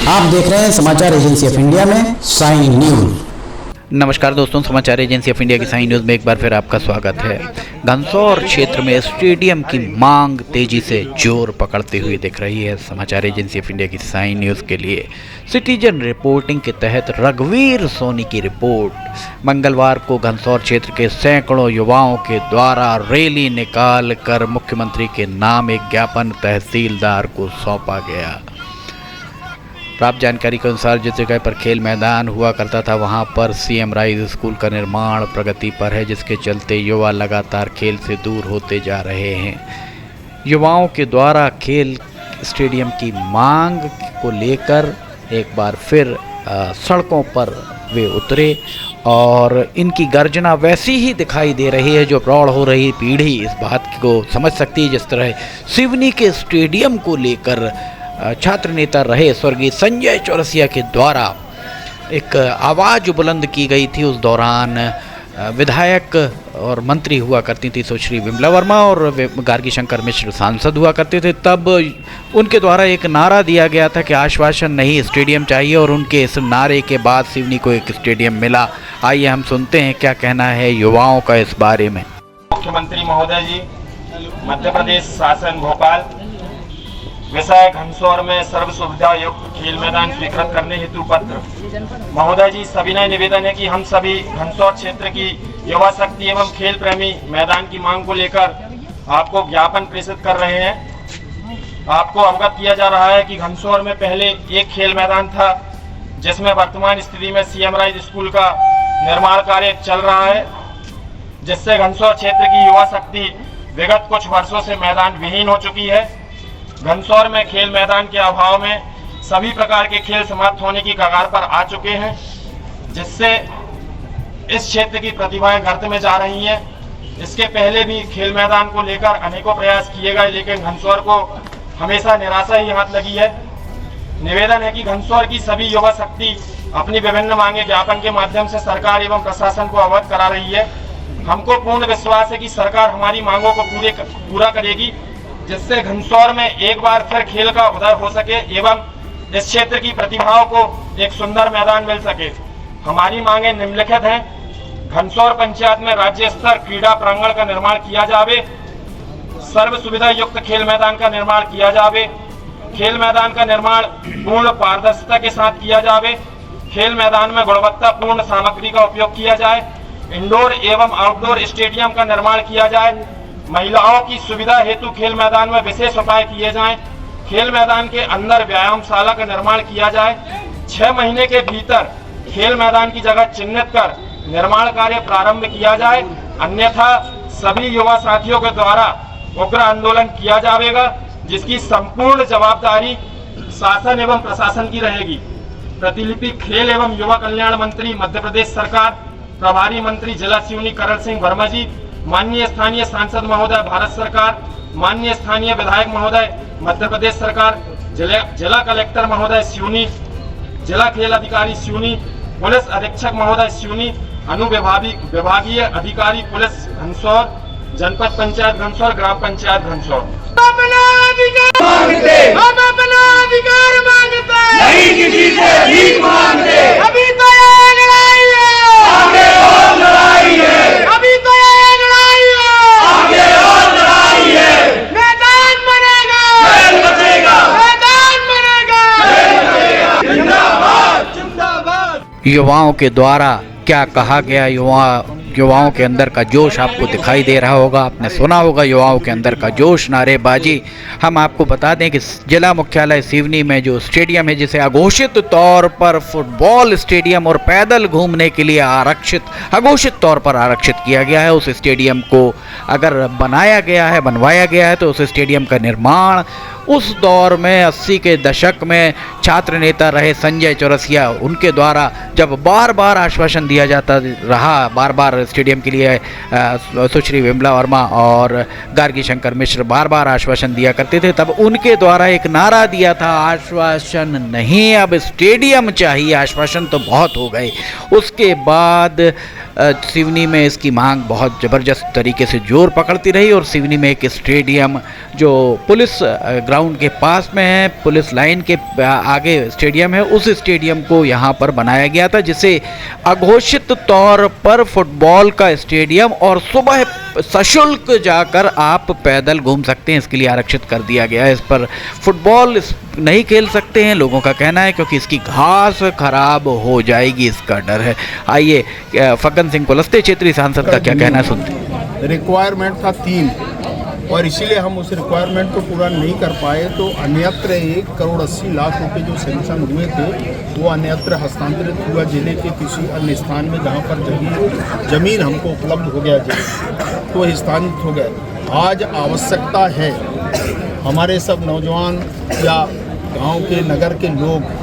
आप देख रहे हैं समाचार एजेंसी ऑफ इंडिया में साइन न्यूज। नमस्कार दोस्तों, समाचार एजेंसी ऑफ इंडिया की साइन न्यूज़ में एक बार फिर आपका स्वागत है। घनसौर क्षेत्र में स्टेडियम की मांग तेजी से जोर पकड़ते हुए दिख रही है। समाचार एजेंसी ऑफ इंडिया की साइन न्यूज़ के लिए सिटीजन रिपोर्टिंग के तहत रघुवीर सोनी की रिपोर्ट। मंगलवार को घनसौर क्षेत्र के सैकड़ों युवाओं के द्वारा रैली निकाल कर मुख्यमंत्री के नाम एक ज्ञापन तहसीलदार को सौंपा गया। प्राप्त जानकारी के अनुसार जिस जगह पर खेल मैदान हुआ करता था वहां पर सीएम राइज स्कूल का निर्माण प्रगति पर है, जिसके चलते युवा लगातार खेल से दूर होते जा रहे हैं। युवाओं के द्वारा खेल स्टेडियम की मांग को लेकर एक बार फिर सड़कों पर वे उतरे और इनकी गर्जना वैसी ही दिखाई दे रही है जो प्रौढ़ हो रही पीढ़ी इस बात को समझ सकती है। जिस तरह सिवनी के स्टेडियम को लेकर छात्र नेता रहे स्वर्गीय संजय चौरसिया के द्वारा एक आवाज़ बुलंद की गई थी, उस दौरान विधायक और मंत्री हुआ करती थी सुश्री विमला वर्मा और गार्गी शंकर मिश्र सांसद हुआ करते थे। तब उनके द्वारा एक नारा दिया गया था कि आश्वासन नहीं स्टेडियम चाहिए, और उनके इस नारे के बाद सिवनी को एक स्टेडियम मिला। आइए हम सुनते हैं क्या कहना है युवाओं का इस बारे में। मुख्यमंत्री महोदय जी, मध्य प्रदेश शासन भोपाल विषय घनसौर में सर्व सुविधा युक्त खेल मैदान स्वीकृत करने हेतु पत्र। महोदय जी, सविनय निवेदन है कि हम सभी घनसौर क्षेत्र की युवा शक्ति एवं खेल प्रेमी मैदान की मांग को लेकर आपको ज्ञापन प्रेषित कर रहे हैं। आपको अवगत किया जा रहा है कि घनसौर में पहले एक खेल मैदान था, जिसमें वर्तमान स्थिति में सीएम राइज स्कूल का निर्माण कार्य चल रहा है, जिससे घनसौर क्षेत्र की युवा शक्ति विगत कुछ वर्षों से मैदान विहीन हो चुकी है। घनसौर में खेल मैदान के अभाव में सभी प्रकार के खेल समाप्त होने की कगार पर आ चुके हैं, जिससे इस क्षेत्र की प्रतिभाएं गर्त में जा रही हैं। इसके पहले भी खेल मैदान को लेकर अनेकों प्रयास किए गए, लेकिन घनसौर को हमेशा निराशा ही हाथ लगी है। निवेदन है कि घनसौर की सभी युवा शक्ति अपनी विभिन्न मांगे ज्ञापन के माध्यम से सरकार एवं प्रशासन को अवगत करा रही है। हमको पूर्ण विश्वास है कि सरकार हमारी मांगों को पूरा करेगी, जिससे घनसौर में एक बार फिर खेल का उदय हो सके एवं इस क्षेत्र की प्रतिभाओं को एक सुंदर मैदान मिल सके। हमारी मांगे निम्नलिखित हैं। घनसौर पंचायत में राज्य स्तर क्रीड़ा प्रांगण का निर्माण किया जावे, सर्व सुविधा युक्त खेल मैदान का निर्माण किया जावे, खेल मैदान का निर्माण पूर्ण पारदर्शिता के साथ किया जावे, खेल मैदान में गुणवत्तापूर्ण सामग्री का उपयोग किया जाए, इंडोर एवं आउटडोर स्टेडियम का निर्माण किया जाए, महिलाओं की सुविधा हेतु खेल मैदान में विशेष उपाय किए जाएं, खेल मैदान के अंदर व्यायामशाला का निर्माण किया जाए, 6 महीने के भीतर खेल मैदान की जगह चिन्हित कर निर्माण कार्य प्रारंभ किया जाए, अन्यथा सभी युवा साथियों के द्वारा उग्र आंदोलन किया जाएगा, जिसकी संपूर्ण जवाबदारी शासन एवं प्रशासन की रहेगी। प्रतिलिपि खेल एवं युवा कल्याण मंत्री मध्य प्रदेश सरकार, प्रभारी मंत्री जिला सिवनी करण सिंह वर्मा जी, माननीय स्थानीय सांसद महोदय भारत सरकार, माननीय स्थानीय विधायक महोदय मध्य प्रदेश सरकार, जिला कलेक्टर महोदय सिवनी, जिला खेल अधिकारी सिवनी, पुलिस अधीक्षक महोदय सिवनी, अनुविभागीय अधिकारी पुलिस घनसौर, जनपद पंचायत घनसौर, ग्राम पंचायत घनसौर। अपना अधिकार मांगते, हम अपना अधिकार मांगते, नहीं किसी से भीख मांगते। अभी तो ये लड़ाई है, आगे और लड़ाई है। अभी तो ये लड़ाई है, आगे और लड़ाई है। मैदान बनेगा, खेल बचेगा, मैदान बनेगा, खेल बचेगा। जिंदाबाद, जिंदाबाद। युवाओं के द्वारा क्या कहा गया, युवाओं के अंदर का जोश आपको दिखाई दे रहा होगा, आपने सुना होगा युवाओं के अंदर का जोश, नारेबाजी। हम आपको बता दें कि जिला मुख्यालय सिवनी में जो स्टेडियम है, जिसे अघोषित तौर पर फुटबॉल स्टेडियम और पैदल घूमने के लिए अघोषित तौर पर आरक्षित किया गया है, उस स्टेडियम को अगर बनवाया गया है तो उस स्टेडियम का निर्माण उस दौर में 80 के दशक में छात्र नेता रहे संजय चौरसिया, उनके द्वारा जब बार बार आश्वासन दिया जाता रहा, बार बार और स्टेडियम के लिए सुश्री विमला वर्मा और गार्गी शंकर मिश्र बार बार आश्वासन दिया करते थे। तब उनके द्वारा एक नारा दिया था, आश्वासन नहीं, अब स्टेडियम चाहिए। आश्वासन तो बहुत हो गए। उसके बाद सिवनी में इसकी मांग बहुत ज़बरदस्त तरीके से जोर पकड़ती रही और सिवनी में एक स्टेडियम जो पुलिस ग्राउंड के पास में है, पुलिस लाइन के आगे स्टेडियम है, उस स्टेडियम को यहाँ पर बनाया गया था, जिसे अघोषित तौर पर फुटबॉल का स्टेडियम और सुबह सशुल्क जाकर आप पैदल घूम सकते हैं, इसके लिए आरक्षित कर दिया गया है। इस पर फुटबॉल नहीं खेल सकते हैं लोगों का कहना है, क्योंकि इसकी घास खराब हो जाएगी, इसका डर है। आइए फग्गन सिंह कुलस्ते क्षेत्रीय सांसद का क्या कहना है सुनते हैं। रिक्वायरमेंट था 3 और इसीलिए हम उस रिक्वायरमेंट को पूरा नहीं कर पाए, तो अन्यत्र 1,80,00,000 रुपये जो सैंक्शन हुए थे वो अन्यत्र हस्तांतरित हुआ जिले के किसी अन्य स्थान में, जहाँ पर जमीन हमको उपलब्ध हो गया तो स्थानांतरित हो गए। आज आवश्यकता है, हमारे सब नौजवान या गांव के नगर के लोग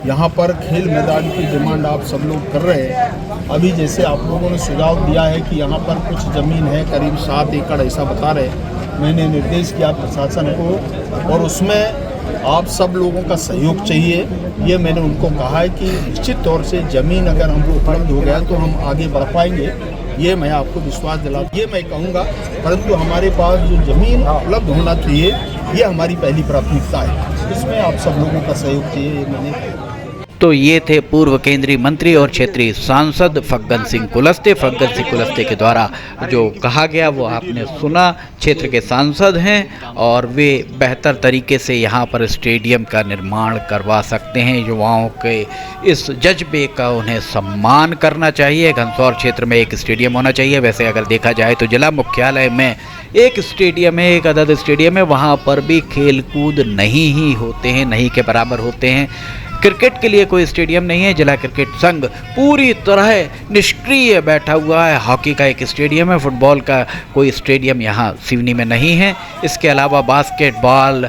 यहाँ पर खेल मैदान की डिमांड आप सब लोग कर रहे हैं। अभी जैसे आप लोगों ने सुझाव दिया है कि यहाँ पर कुछ ज़मीन है, करीब 7 एकड़ ऐसा बता रहे, मैंने निर्देश किया प्रशासन को और उसमें आप सब लोगों का सहयोग चाहिए। ये मैंने उनको कहा है कि निश्चित तौर से ज़मीन अगर हमको उपलब्ध हो गया तो हम आगे बढ़ पाएंगे, ये मैं आपको विश्वास दिलाता, ये मैं कहूँगा। परंतु हमारे पास जो ज़मीन उपलब्ध होना चाहिए ये हमारी पहली प्राथमिकता है, इसमें आप सब लोगों का सहयोग चाहिए, ये मैंने। तो ये थे पूर्व केंद्रीय मंत्री और क्षेत्रीय सांसद फग्गन सिंह कुलस्ते। फग्गन सिंह कुलस्ते के द्वारा जो कहा गया वो आपने सुना। क्षेत्र के सांसद हैं और वे बेहतर तरीके से यहाँ पर स्टेडियम का निर्माण करवा सकते हैं। युवाओं के इस जज्बे का उन्हें सम्मान करना चाहिए। घनसौर क्षेत्र में एक स्टेडियम होना चाहिए। वैसे अगर देखा जाए तो जिला मुख्यालय में एक स्टेडियम है, एक अदद स्टेडियम है, वहाँ पर भी खेल कूद नहीं ही होते हैं, नहीं के बराबर होते हैं। क्रिकेट के लिए कोई स्टेडियम नहीं है। जिला क्रिकेट संघ पूरी तरह निष्क्रिय बैठा हुआ है। हॉकी का एक स्टेडियम है, फुटबॉल का कोई स्टेडियम यहाँ सिवनी में नहीं है। इसके अलावा बास्केटबॉल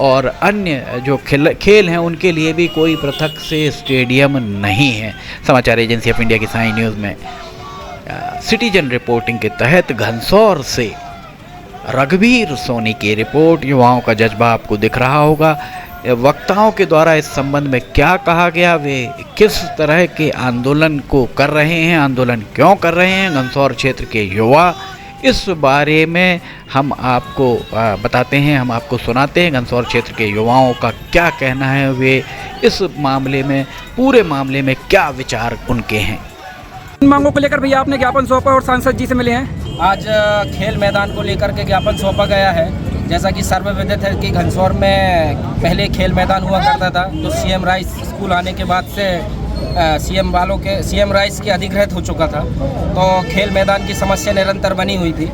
और अन्य जो खेल हैं उनके लिए भी कोई पृथक से स्टेडियम नहीं है। समाचार एजेंसी ऑफ इंडिया की साई न्यूज़ में सिटीजन रिपोर्टिंग के तहत घनसौर से रघुवीर सोनी की रिपोर्ट। युवाओं का जज्बा आपको दिख रहा होगा। वक्ताओं के द्वारा इस संबंध में क्या कहा गया, वे किस तरह के आंदोलन को कर रहे हैं, आंदोलन क्यों कर रहे हैं घनसौर क्षेत्र के युवा, इस बारे में हम आपको बताते हैं, हम आपको सुनाते हैं। घनसौर क्षेत्र के युवाओं का क्या कहना है, वे इस मामले में, पूरे मामले में क्या विचार उनके हैं। इन मांगों को लेकर भैया आपने ज्ञापन सौंपा और सांसद जी से मिले हैं। आज खेल मैदान को लेकर के ज्ञापन सौंपा गया है। जैसा कि सर्वविदित है कि घनसौर में पहले खेल मैदान हुआ करता था, तो सीएम राइस स्कूल आने के बाद से सीएम राइस के अधिग्रहित हो चुका था, तो खेल मैदान की समस्या निरंतर बनी हुई थी।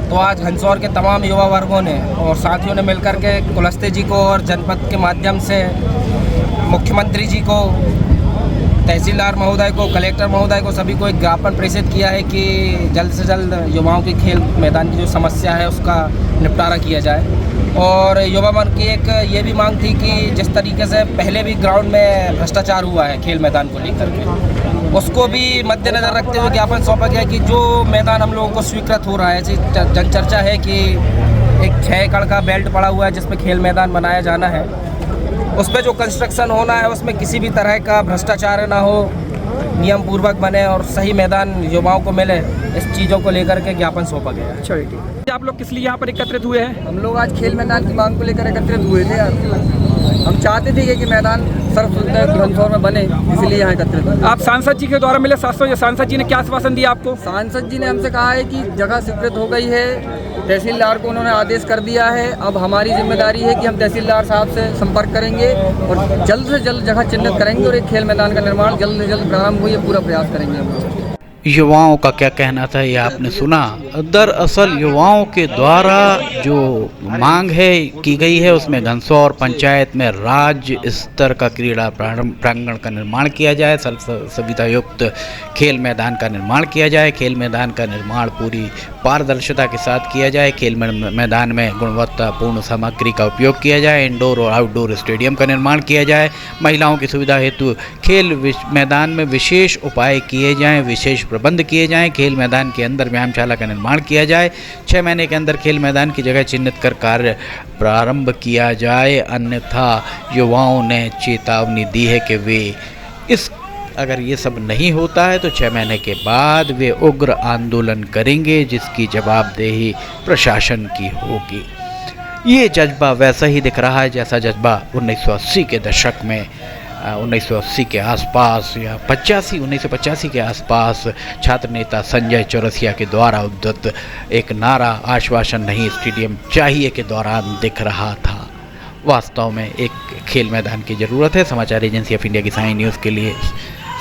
तो आज घनसौर के तमाम युवा वर्गों ने और साथियों ने मिलकर के कुलस्ते जी को और जनपद के माध्यम से मुख्यमंत्री जी को, तहसीलदार महोदय को, कलेक्टर महोदय को, सभी को एक ज्ञापन प्रेषित किया है कि जल्द से जल्द युवाओं की खेल मैदान की जो समस्या है उसका निपटारा किया जाए। और युवा मन की एक ये भी मांग थी कि जिस तरीके से पहले भी ग्राउंड में भ्रष्टाचार हुआ है खेल मैदान को लेकर के, उसको भी मद्देनज़र रखते हुए ज्ञापन सौंपा गया कि जो मैदान हम लोगों को स्वीकृत हो रहा है, जन चर्चा है कि एक 6 एकड़ का बेल्ट पड़ा हुआ है जिसमें खेल मैदान बनाया जाना है, उस पर जो कंस्ट्रक्शन होना है उसमें किसी भी तरह का भ्रष्टाचार ना हो, नियम पूर्वक बने और सही मैदान युवाओं को मिले, इस चीज़ों को लेकर के ज्ञापन सौंपा गया। चलिए ठीक है। आप लोग किस लिए यहाँ पर एकत्रित हुए हैं? हम लोग आज खेल मैदान की मांग को लेकर एकत्रित हुए थे। हम चाहते थे कि मैदान सर्वसुलभ घनसौर में बने, इसलिए यहाँ एकत्रित हुए। आप सांसद जी के द्वारा मिले, सांसद जी ने क्या आश्वासन दिया आपको? सांसद जी ने हमसे कहा है कि जगह स्वीकृत हो गई है, तहसीलदार को उन्होंने आदेश कर दिया है। अब हमारी जिम्मेदारी है कि हम तहसीलदार साहब से संपर्क करेंगे और जल्द से जल्द जगह चिन्हित करेंगे और एक खेल मैदान का निर्माण जल्द से जल्द प्रारंभ हो, ये पूरा प्रयास करेंगे हम। युवाओं का क्या कहना था ये आपने सुना। दरअसल युवाओं के द्वारा जो मांग है की गई है उसमें घनसौर पंचायत में राज्य स्तर का क्रीड़ा प्रांगण का निर्माण किया जाए, सुविधा युक्त खेल मैदान का निर्माण किया जाए, खेल मैदान का निर्माण पूरी पारदर्शिता के साथ किया जाए, खेल मैदान में गुणवत्तापूर्ण सामग्री का उपयोग किया जाए, इंडोर और आउटडोर स्टेडियम का निर्माण किया जाए, महिलाओं की सुविधा हेतु खेल मैदान में विशेष उपाय किए जाएँ, विशेष प्रबंध किए जाएं, खेल मैदान के अंदर व्यायामशाला का निर्माण किया जाए, 6 महीने के अंदर खेल मैदान की जगह चिन्हित कर कार्य प्रारंभ किया जाए, अन्यथा युवाओं ने चेतावनी दी है कि वे अगर ये सब नहीं होता है तो 6 महीने के बाद वे उग्र आंदोलन करेंगे, जिसकी जवाबदेही प्रशासन की होगी। ये जज्बा वैसा ही दिख रहा है जैसा जज्बा 1980 के दशक में 1980 के आसपास या 1985 के आसपास छात्र नेता संजय चौरसिया के द्वारा उद्धत एक नारा आश्वासन नहीं स्टेडियम चाहिए के दौरान दिख रहा था। वास्तव में एक खेल मैदान की ज़रूरत है। समाचार एजेंसी ऑफ इंडिया की साइन न्यूज़ के लिए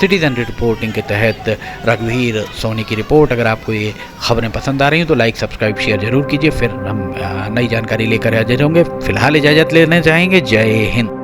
सिटीजन रिपोर्टिंग के तहत रघुवीर सोनी की रिपोर्ट। अगर आपको ये खबरें पसंद आ रही हैं तो लाइक सब्सक्राइब शेयर जरूर कीजिए। फिर हम नई जानकारी लेकर हाजिर होंगे। फिलहाल इजाज़त लेने चाहेंगे। जय हिंद।